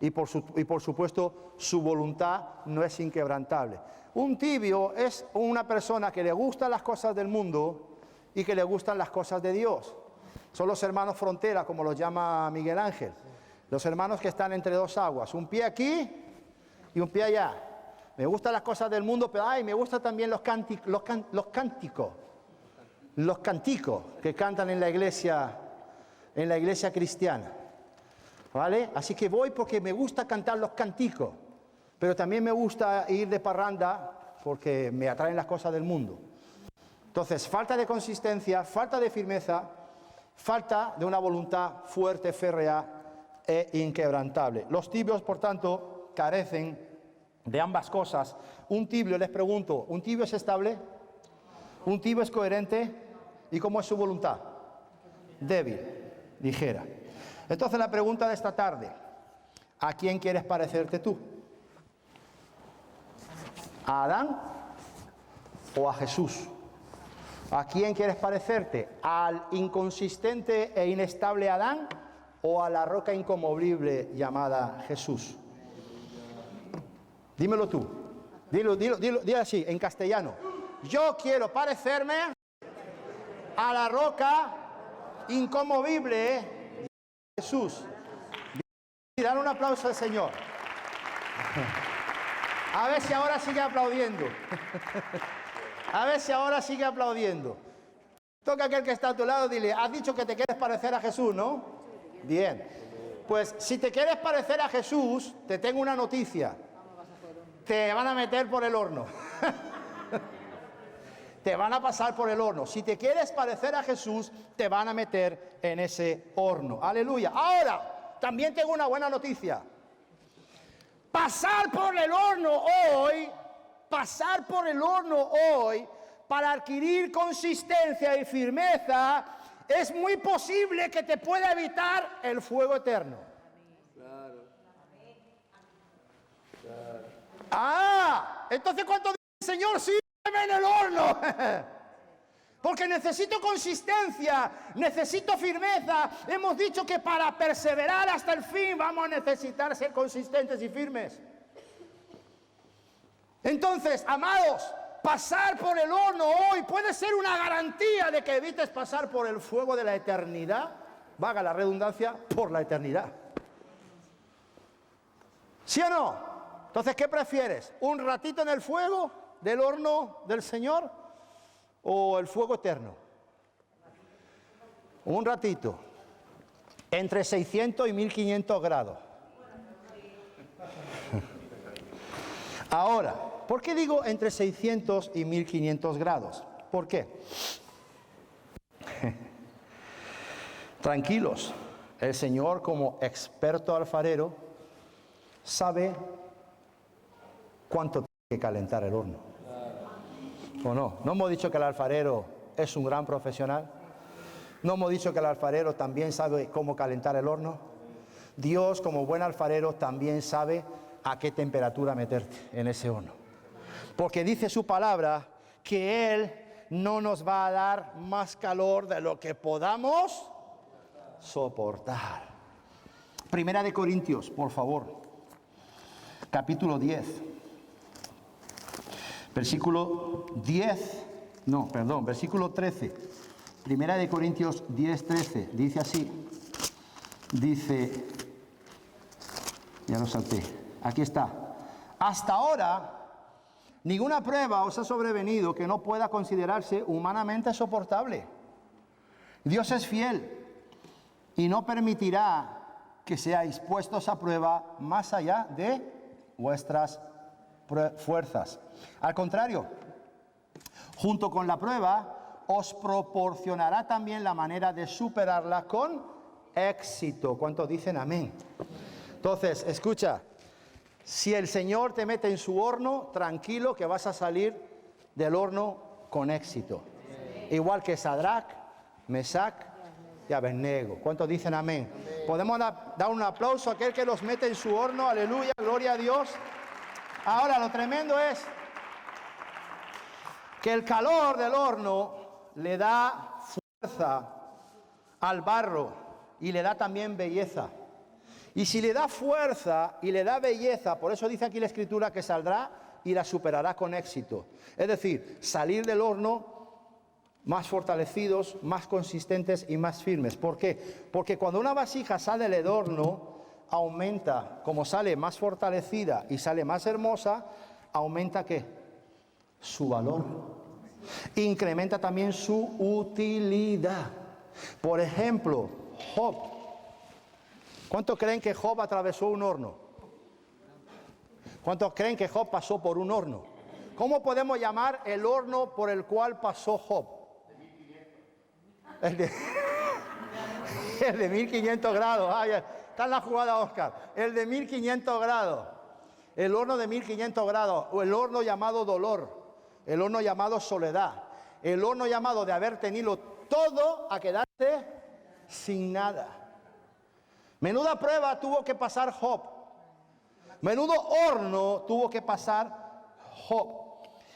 Y por supuesto, su voluntad no es inquebrantable. Un tibio es una persona que le gustan las cosas del mundo y que le gustan las cosas de Dios. Son los hermanos frontera, como los llama Miguel Ángel. Los hermanos que están entre dos aguas, un pie aquí y un pie allá. Me gustan las cosas del mundo, pero me gustan también los cánticos que cantan en la iglesia cristiana. ¿Vale? Así que voy porque me gusta cantar los cánticos, pero también me gusta ir de parranda porque me atraen las cosas del mundo. Entonces, falta de consistencia, falta de firmeza, falta de una voluntad fuerte, férrea e inquebrantable. Los tibios, por tanto, carecen de ambas cosas. Un tibio, les pregunto, ¿un tibio es estable? ¿Un tibio es coherente? ¿Y cómo es su voluntad? Débil, ligera. Entonces la pregunta de esta tarde, ¿a quién quieres parecerte tú? ¿A Adán o a Jesús? ¿A quién quieres parecerte? ¿Al inconsistente e inestable Adán o a la roca inconmovible llamada Jesús? Dímelo tú. Dilo así, en castellano. Yo quiero parecerme a la roca inconmovible llamada Jesús. Y dar un aplauso al Señor. A ver si ahora sigue aplaudiendo. A ver si ahora sigue aplaudiendo. Toca a aquel que está a tu lado, dile, has dicho que te quieres parecer a Jesús, ¿no? Bien. Pues si te quieres parecer a Jesús, te tengo una noticia. Te van a meter por el horno. Te van a pasar por el horno. Si te quieres parecer a Jesús, te van a meter en ese horno. Aleluya. Ahora, también tengo una buena noticia. Pasar por el horno hoy, para adquirir consistencia y firmeza, es muy posible que te pueda evitar el fuego eterno. Entonces ¿cuánto dice el Señor? Sírveme en el horno. Porque necesito consistencia, necesito firmeza. Hemos dicho que para perseverar hasta el fin vamos a necesitar ser consistentes y firmes. Entonces, amados, pasar por el horno hoy puede ser una garantía de que evites pasar por el fuego de la eternidad, valga la redundancia, por la eternidad. ¿Sí o no? Entonces, ¿qué prefieres? ¿Un ratito en el fuego del horno del Señor o el fuego eterno? Un ratito, entre 600 y 1500 grados. Ahora, ¿por qué digo entre 600 y 1500 grados? ¿Por qué? Tranquilos, el Señor como experto alfarero sabe cuánto tiene que calentar el horno. ¿O no? ¿No hemos dicho que el alfarero es un gran profesional? ¿No hemos dicho que el alfarero también sabe cómo calentar el horno? Dios, como buen alfarero, también sabe a qué temperatura meterte en ese horno. Porque dice su palabra que Él no nos va a dar más calor de lo que podamos soportar. Primera de Corintios, por favor. Capítulo 10. Versículo 13. Primera de Corintios 10, 13. Dice así. Dice, ya lo salté. Aquí está. Hasta ahora, ninguna prueba os ha sobrevenido que no pueda considerarse humanamente soportable. Dios es fiel y no permitirá que seáis puestos a prueba más allá de vuestras fuerzas. Al contrario, junto con la prueba, os proporcionará también la manera de superarla con éxito. ¿Cuántos dicen amén? Entonces, escucha. Si el Señor te mete en su horno, tranquilo que vas a salir del horno con éxito. Igual que Sadrach, Mesach y Abednego. ¿Cuántos dicen amén? Podemos dar un aplauso a aquel que los mete en su horno. Aleluya, gloria a Dios. Ahora, lo tremendo es que el calor del horno le da fuerza al barro y le da también belleza. Y si le da fuerza y le da belleza, por eso dice aquí la Escritura que saldrá y la superará con éxito. Es decir, salir del horno más fortalecidos, más consistentes y más firmes. ¿Por qué? Porque cuando una vasija sale del horno, aumenta, como sale más fortalecida y sale más hermosa, aumenta ¿qué? Su valor. Incrementa también su utilidad. Por ejemplo, Job. ¿Cuántos creen que Job atravesó un horno? ¿Cuántos creen que Job pasó por un horno? ¿Cómo podemos llamar el horno por el cual pasó Job? El de 1500 grados. Está en la jugada, Oscar. El de 1500 grados. El horno de 1500 grados. O el horno llamado dolor. El horno llamado soledad. El horno llamado de haber tenido todo a quedarse sin nada. Menuda prueba tuvo que pasar Job. Menudo horno tuvo que pasar Job.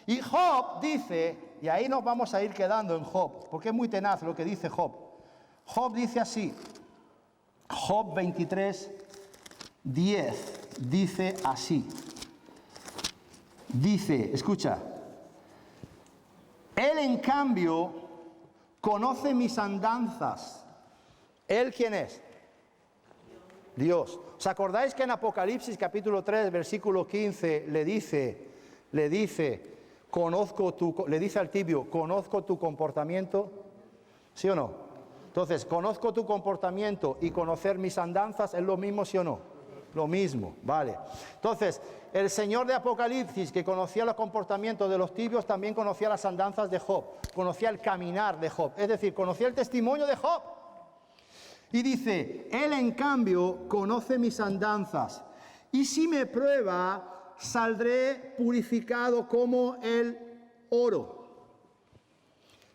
Y Job dice, y ahí nos vamos a ir quedando en Job, porque es muy tenaz lo que dice Job. Job dice así, Job 23, 10, dice así. Dice, escucha, él en cambio conoce mis andanzas. ¿Él quién es? Dios. ¿Os acordáis que en Apocalipsis capítulo 3, versículo 15 le dice al tibio, conozco tu comportamiento? ¿Sí o no? Entonces, conozco tu comportamiento y conocer mis andanzas, ¿es lo mismo, sí o no? Lo mismo, vale. Entonces, el Señor de Apocalipsis, que conocía los comportamientos de los tibios, también conocía las andanzas de Job, conocía el caminar de Job, es decir, conocía el testimonio de Job. Y dice, él en cambio conoce mis andanzas, y si me prueba, saldré purificado como el oro.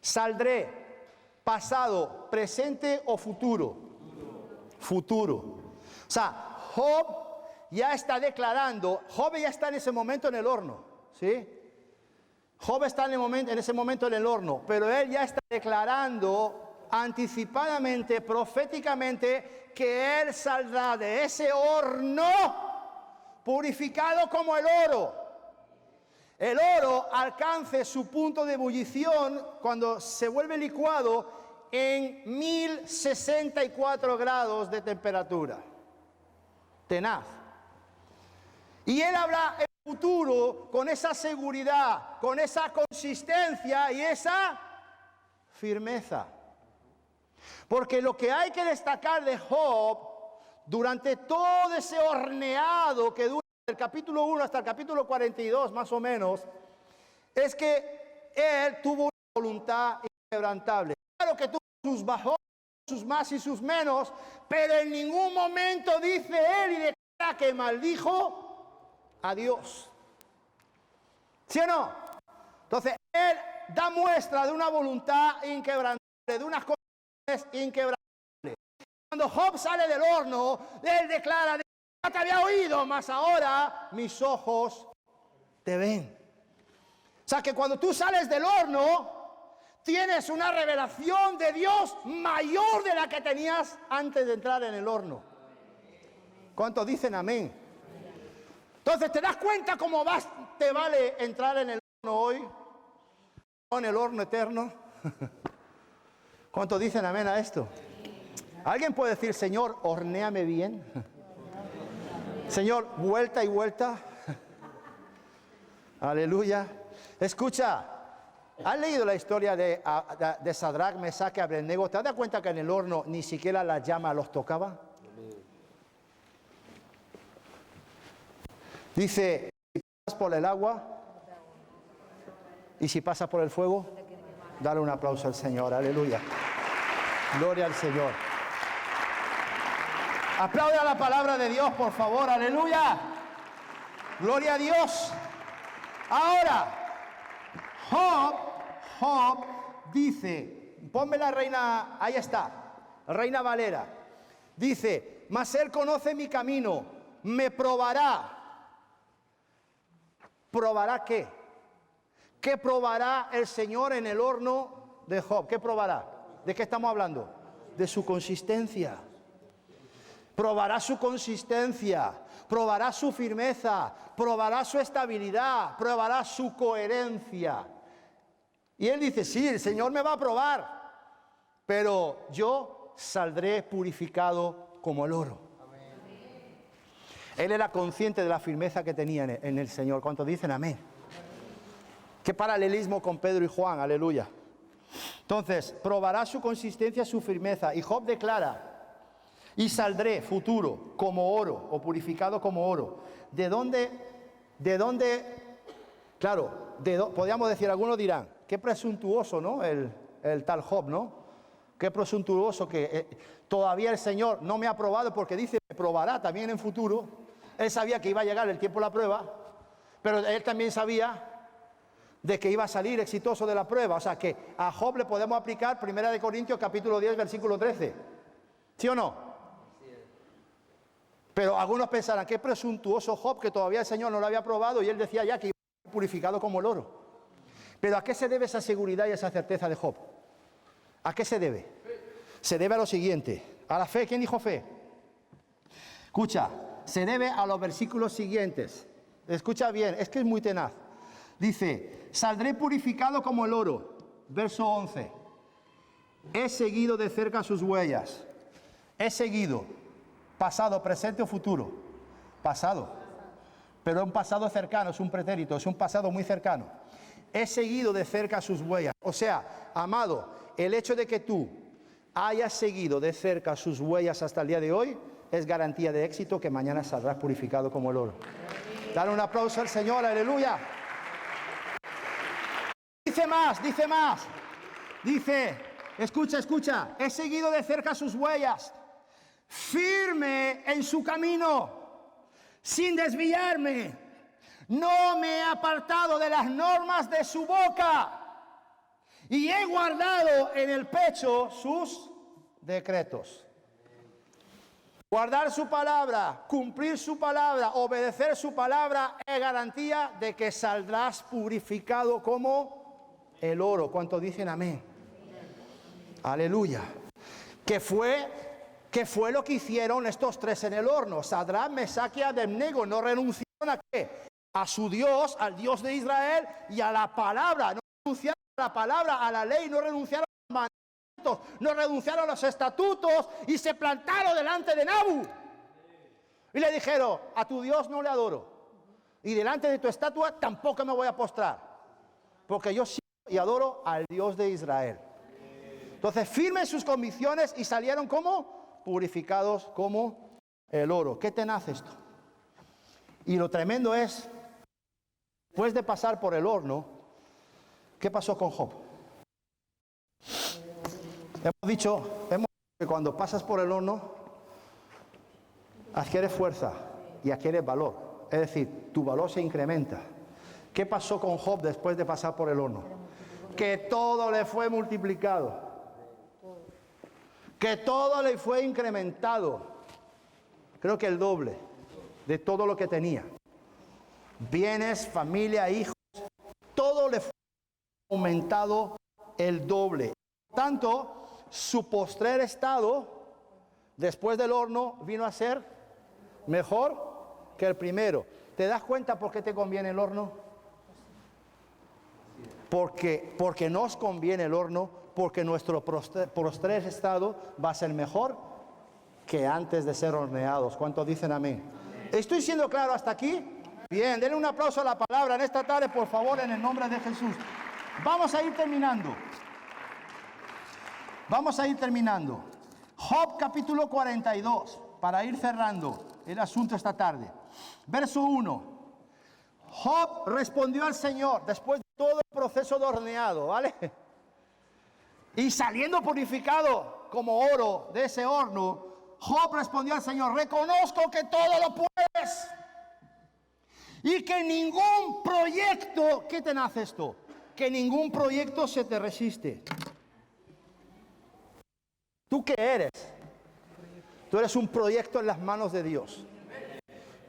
Saldré, pasado, presente o futuro. Futuro. O sea, Job ya está declarando, Job ya está en ese momento en el horno, ¿sí? Job está en ese momento en el horno, pero él ya está declarando anticipadamente, proféticamente, que él saldrá de ese horno purificado como el oro. El oro alcanza su punto de ebullición cuando se vuelve licuado en 1064 grados de temperatura. Tenaz. Y él habla el futuro con esa seguridad, con esa consistencia y esa firmeza. Porque lo que hay que destacar de Job, durante todo ese horneado que dura del capítulo 1 hasta el capítulo 42 más o menos, es que él tuvo una voluntad inquebrantable. Claro que tuvo sus bajones, sus más y sus menos, pero en ningún momento dice él y declara que maldijo a Dios. ¿Sí o no? Entonces, él da muestra de una voluntad inquebrantable, de unas inquebrantable. Cuando Job sale del horno, él declara, ya te había oído, mas ahora mis ojos te ven. O sea que cuando tú sales del horno, tienes una revelación de Dios mayor de la que tenías antes de entrar en el horno. ¿Cuántos dicen amén? Entonces, ¿te das cuenta cómo te vale entrar en el horno hoy? ¿O en el horno eterno? ¿Cuántos dicen amén a esto? ¿Alguien puede decir, Señor, hornéame bien? Señor, vuelta y vuelta. Aleluya. Escucha, ¿has leído la historia de Sadrach, Mesach y Abednego? ¿Te das cuenta que en el horno ni siquiera la llama los tocaba? Dice, si pasas por el agua y si pasas por el fuego, dale un aplauso al Señor, aleluya. Gloria al Señor. Aplaude a la palabra de Dios, por favor, aleluya. Gloria a Dios. Ahora, Job dice, ponme la reina, ahí está, Reina Valera. Dice, mas él conoce mi camino, me probará. ¿Probará qué? ¿Qué probará el Señor en el horno de Job? ¿Qué probará? ¿De qué estamos hablando? De su consistencia. Probará su consistencia, probará su firmeza, probará su estabilidad, probará su coherencia. Y él dice, sí, el Señor me va a probar, pero yo saldré purificado como el oro. Él era consciente de la firmeza que tenía en el Señor. ¿Cuántos dicen amén? Qué paralelismo con Pedro y Juan, aleluya. Entonces, probará su consistencia, su firmeza. Y Job declara, y saldré, futuro, como oro, o purificado como oro. ¿De dónde? Claro, podríamos decir, algunos dirán, qué presuntuoso, ¿no? El tal Job, ¿no? Qué presuntuoso que todavía el Señor no me ha probado, porque dice, me probará también en futuro. Él sabía que iba a llegar el tiempo de la prueba, pero él también sabía de que iba a salir exitoso de la prueba. O sea que a Job le podemos aplicar 1 Corintios capítulo 10, versículo 13. ¿Sí o no? Pero algunos pensarán, qué presuntuoso Job, que todavía el Señor no lo había probado y él decía ya que iba a ser purificado como el oro. Pero ¿a qué se debe esa seguridad y esa certeza de Job? ¿A qué se debe? Se debe a lo siguiente, a la fe. ¿Quién dijo fe? Escucha, se debe a los versículos siguientes. Escucha bien, es que es muy tenaz. Dice, saldré purificado como el oro. Verso 11. He seguido de cerca sus huellas. He seguido. Pasado, presente o futuro. Pasado. Pero un pasado cercano, es un pretérito, es un pasado muy cercano. He seguido de cerca sus huellas. O sea, amado, el hecho de que tú hayas seguido de cerca sus huellas hasta el día de hoy es garantía de éxito, que mañana saldrás purificado como el oro. Dale un aplauso al Señor, aleluya. Dice más, dice más. Dice, escucha, he seguido de cerca sus huellas, firme en su camino, sin desviarme. No me he apartado de las normas de su boca y he guardado en el pecho sus decretos. Guardar su palabra, cumplir su palabra, obedecer su palabra es garantía de que saldrás purificado como el oro. ¿Cuántos dicen amén? Aleluya. ¿Qué fue lo que hicieron estos tres en el horno? Sadrach, Mesach y Abednego no renunciaron a ¿qué? A su Dios, al Dios de Israel y a la palabra. No renunciaron a la palabra, a la ley, no renunciaron a los mandamientos, no renunciaron a los estatutos y se plantaron delante de Nabu. Y le dijeron, a tu Dios no le adoro y delante de tu estatua tampoco me voy a postrar, porque yo sigo y adoro al Dios de Israel. Entonces, firmes sus convicciones y salieron como purificados como el oro. Qué tenaz esto. Y lo tremendo es, después de pasar por el horno, ¿qué pasó con Job? Hemos dicho que cuando pasas por el horno, adquieres fuerza y adquieres valor. Es decir, tu valor se incrementa. ¿Qué pasó con Job después de pasar por el horno? Que todo le fue multiplicado. Que todo le fue incrementado. Creo que el doble de todo lo que tenía. Bienes, familia, hijos, todo le fue aumentado el doble. Por tanto, su postrer estado, después del horno, vino a ser mejor que el primero. ¿Te das cuenta por qué te conviene el horno? Porque nos conviene el horno, porque nuestro postrer estado va a ser mejor que antes de ser horneados. ¿Cuántos dicen amén? ¿Estoy siendo claro hasta aquí? Bien, denle un aplauso a la palabra en esta tarde, por favor, en el nombre de Jesús. Vamos a ir terminando. Vamos a ir terminando. Job capítulo 42, para ir cerrando el asunto esta tarde. Verso 1. Job respondió al Señor después de todo el proceso de horneado, ¿vale? Y saliendo purificado como oro de ese horno, Job respondió al Señor, reconozco que todo lo puedes y que ningún proyecto, ¿qué te nace esto? Que ningún proyecto se te resiste. ¿Tú qué eres? Tú eres un proyecto en las manos de Dios.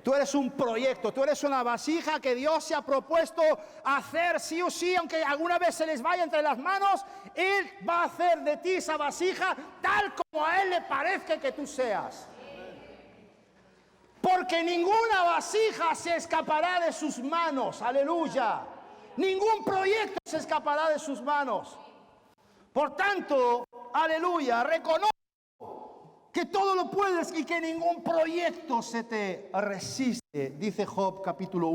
Tú eres un proyecto, tú eres una vasija que Dios se ha propuesto hacer sí o sí, aunque alguna vez se les vaya entre las manos, Él va a hacer de ti esa vasija tal como a Él le parezca que tú seas. Porque ninguna vasija se escapará de sus manos, aleluya. Ningún proyecto se escapará de sus manos. Por tanto, aleluya, reconozco que todo lo puedes y que ningún proyecto se te resiste, dice Job capítulo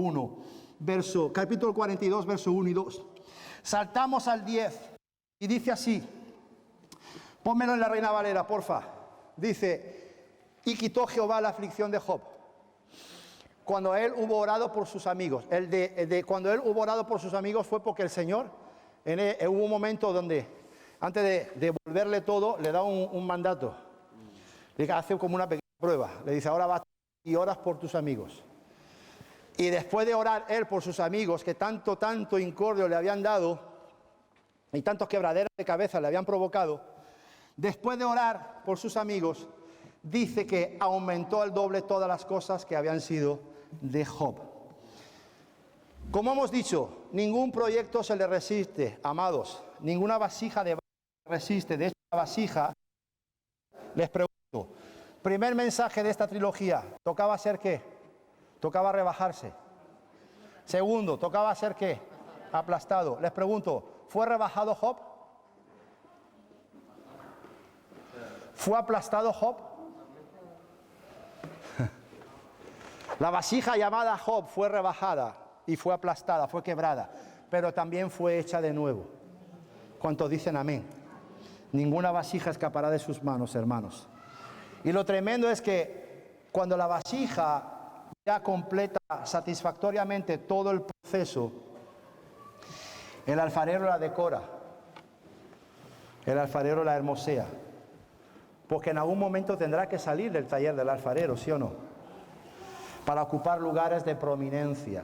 42, verso 1 y 2. Saltamos al 10 y dice así, pónmelo en la Reina Valera, porfa. Dice, y quitó Jehová la aflicción de Job, cuando él hubo orado por sus amigos. Cuando él hubo orado por sus amigos fue porque el Señor, hubo un momento donde, antes de devolverle todo, le da un mandato. Le hace como una pequeña prueba. Le dice, ahora vas y oras por tus amigos. Y después de orar él por sus amigos, que tanto incordio le habían dado, y tantos quebraderos de cabeza le habían provocado, después de orar por sus amigos, dice que aumentó al doble todas las cosas que habían sido de Job. Como hemos dicho, ningún proyecto se le resiste, amados. Ninguna vasija de barro resiste. De hecho, la vasija, les pregunto, primer mensaje de esta trilogía, ¿tocaba ser qué? Tocaba rebajarse. Segundo, ¿tocaba ser qué? Aplastado. Les pregunto, ¿fue rebajado Job? ¿Fue aplastado Job? La vasija llamada Job fue rebajada y fue aplastada, fue quebrada, pero también fue hecha de nuevo. ¿Cuántos dicen amén? Ninguna vasija escapará de sus manos, hermanos. Y lo tremendo es que cuando la vasija ya completa satisfactoriamente todo el proceso, el alfarero la decora, el alfarero la hermosea, porque en algún momento tendrá que salir del taller del alfarero, ¿sí o no? Para ocupar lugares de prominencia.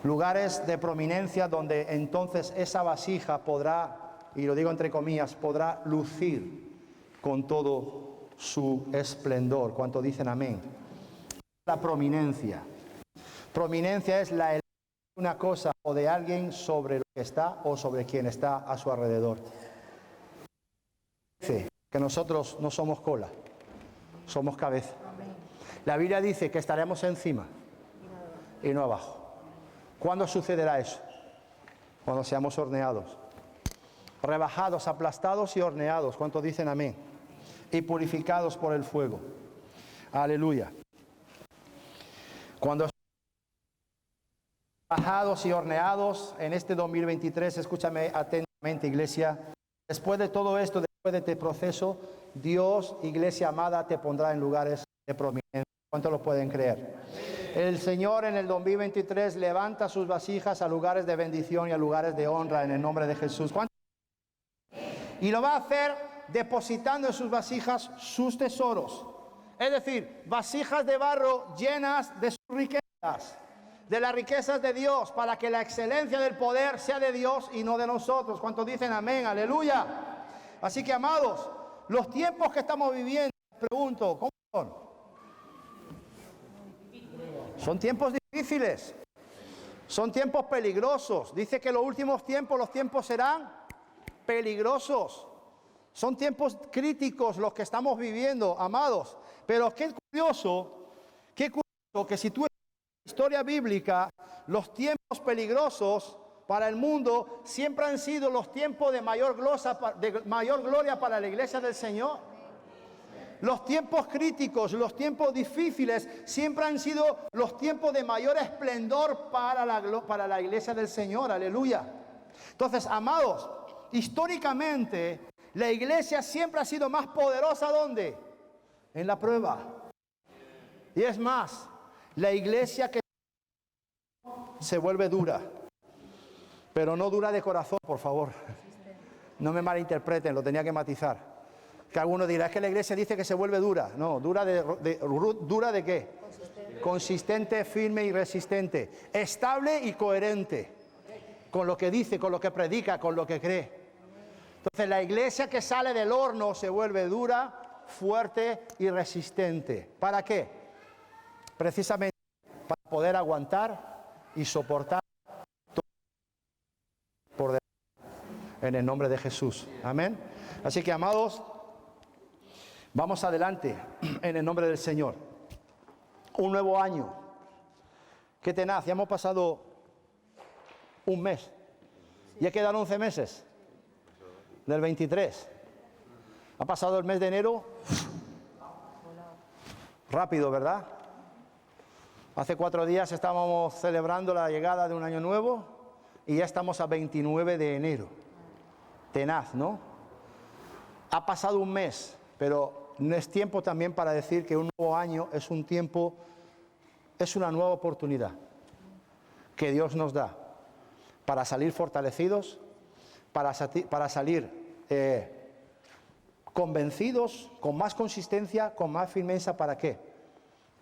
Lugares de prominencia donde entonces esa vasija podrá, y lo digo entre comillas, podrá lucir con todo su esplendor. ¿Cuánto dicen amén? La prominencia. Prominencia es la elección de una cosa o de alguien sobre lo que está o sobre quien está a su alrededor. Dice que nosotros no somos cola, somos cabeza. La Biblia dice que estaremos encima y no abajo. ¿Cuándo sucederá eso? Cuando seamos horneados. Rebajados, aplastados y horneados. ¿Cuántos dicen amén? Y purificados por el fuego. Aleluya. Cuando rebajados y horneados en este 2023, escúchame atentamente, iglesia. Después de todo esto, después de este proceso, Dios, iglesia amada, te pondrá en lugares de prominencia. ¿Cuántos lo pueden creer? El Señor en el 2023 levanta sus vasijas a lugares de bendición y a lugares de honra en el nombre de Jesús. ¿Cuántos? Y lo va a hacer depositando en sus vasijas sus tesoros. Es decir, vasijas de barro llenas de sus riquezas, de las riquezas de Dios, para que la excelencia del poder sea de Dios y no de nosotros. ¿Cuántos dicen amén? Aleluya. Así que, amados, los tiempos que estamos viviendo, les pregunto, ¿cómo son? Son tiempos difíciles, son tiempos peligrosos. Dice que los últimos tiempos, los tiempos serán peligrosos. Son tiempos críticos los que estamos viviendo, amados. Pero qué curioso que si tú ves la historia bíblica, los tiempos peligrosos para el mundo siempre han sido los tiempos de mayor gloria para la iglesia del Señor. Los tiempos críticos, los tiempos difíciles, siempre han sido los tiempos de mayor esplendor para la iglesia del Señor. Aleluya. Entonces, amados, históricamente, la iglesia siempre ha sido más poderosa, ¿dónde? En la prueba. Y es más, la iglesia que se vuelve dura, pero no dura de corazón, por favor. No me malinterpreten, lo tenía que matizar. Que alguno dirá, es que la iglesia dice que se vuelve dura. No, ¿dura de qué? Consistente, firme y resistente. Estable y coherente. Con lo que dice, con lo que predica, con lo que cree. Entonces la iglesia que sale del horno se vuelve dura, fuerte y resistente. ¿Para qué? Precisamente para poder aguantar y soportar todo por delante. En el nombre de Jesús. Amén. Así que, amados, vamos adelante en el nombre del Señor. Un nuevo año. Qué tenaz, ya hemos pasado un mes. Ya quedan 11 meses del 23. Ha pasado el mes de enero. Rápido, ¿verdad? Hace 4 días estábamos celebrando la llegada de un año nuevo y ya estamos a 29 de enero. Tenaz, ¿no? Ha pasado un mes, pero no es tiempo también para decir que un nuevo año es un tiempo, es una nueva oportunidad que Dios nos da para salir fortalecidos, para salir convencidos, con más consistencia, con más firmeza. ¿Para qué?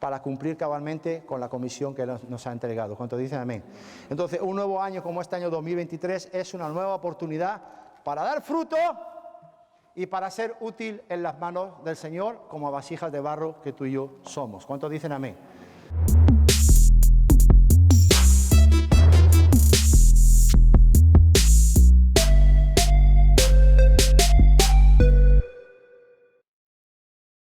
Para cumplir cabalmente con la comisión que nos ha entregado. ¿Cuántos dicen amén? Entonces, un nuevo año como este año 2023 es una nueva oportunidad para dar fruto y para ser útil en las manos del Señor como vasijas de barro que tú y yo somos. ¿Cuántos dicen amén?